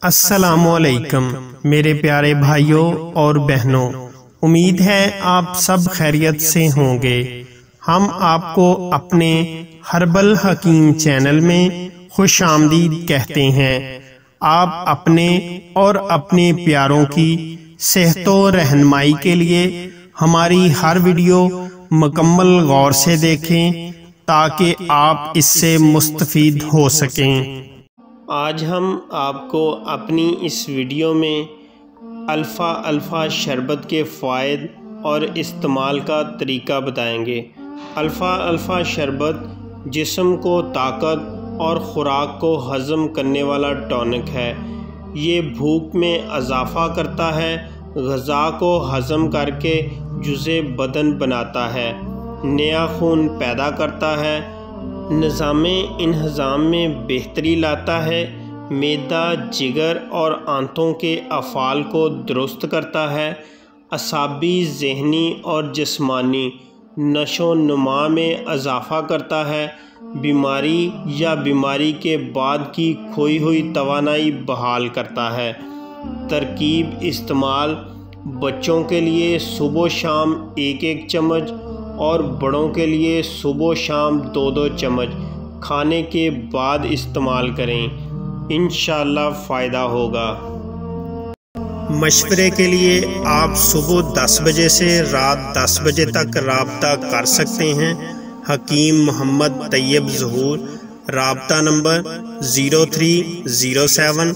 السلام علیکم میرے پیارے بھائیوں اور بہنوں، امید ہے آپ سب خیریت سے ہوں گے۔ ہم آپ کو اپنے ہربل حکیم چینل میں خوش آمدید کہتے ہیں۔ آپ اپنے اور اپنے پیاروں کی صحت و رہنمائی کے لیے ہماری ہر ویڈیو مکمل غور سے دیکھیں تاکہ آپ اس سے مستفید ہو سکیں۔ آج ہم آپ کو اپنی اس ویڈیو میں الفا شربت کے فوائد اور استعمال کا طریقہ بتائیں گے۔ الفا شربت جسم کو طاقت اور خوراک کو ہضم کرنے والا ٹونک ہے۔ یہ بھوک میں اضافہ کرتا ہے، غذا کو ہضم کر کے جزء بدن بناتا ہے، نیا خون پیدا کرتا ہے، نظام انہضام میں بہتری لاتا ہے، معدہ، جگر اور آنتوں کے افعال کو درست کرتا ہے، اعصابی، ذہنی اور جسمانی نشو و نما میں اضافہ کرتا ہے، بیماری یا بیماری کے بعد کی کھوئی ہوئی توانائی بحال کرتا ہے۔ ترکیب استعمال: بچوں کے لیے صبح و شام 1 چمچ اور بڑوں کے لیے صبح و شام 2 چمچ کھانے کے بعد استعمال کریں، انشاءاللہ فائدہ ہوگا۔ مشورے کے لیے آپ صبح 10 بجے سے رات 10 بجے تک رابطہ کر سکتے ہیں۔ حکیم محمد طیب ظہور، رابطہ نمبر 0307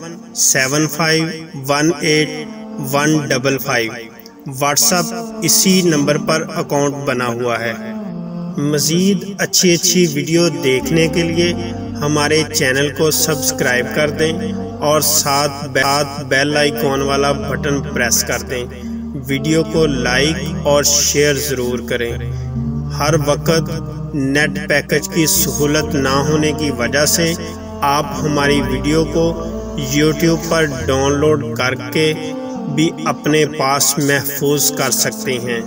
75 18 155، واٹس اپ اسی نمبر پر اکاؤنٹ بنا ہوا ہے۔ مزید اچھی ویڈیو دیکھنے کے لیے ہمارے چینل کو سبسکرائب کر دیں اور ساتھ بیل آئیکن والا بٹن پریس کر دیں۔ ویڈیو کو لائک اور شیئر ضرور کریں۔ ہر وقت نیٹ پیکج کی سہولت نہ ہونے کی وجہ سے آپ ہماری ویڈیو کو یوٹیوب پر ڈاؤن لوڈ کر کے بھی اپنے پاس محفوظ کر سکتے ہیں۔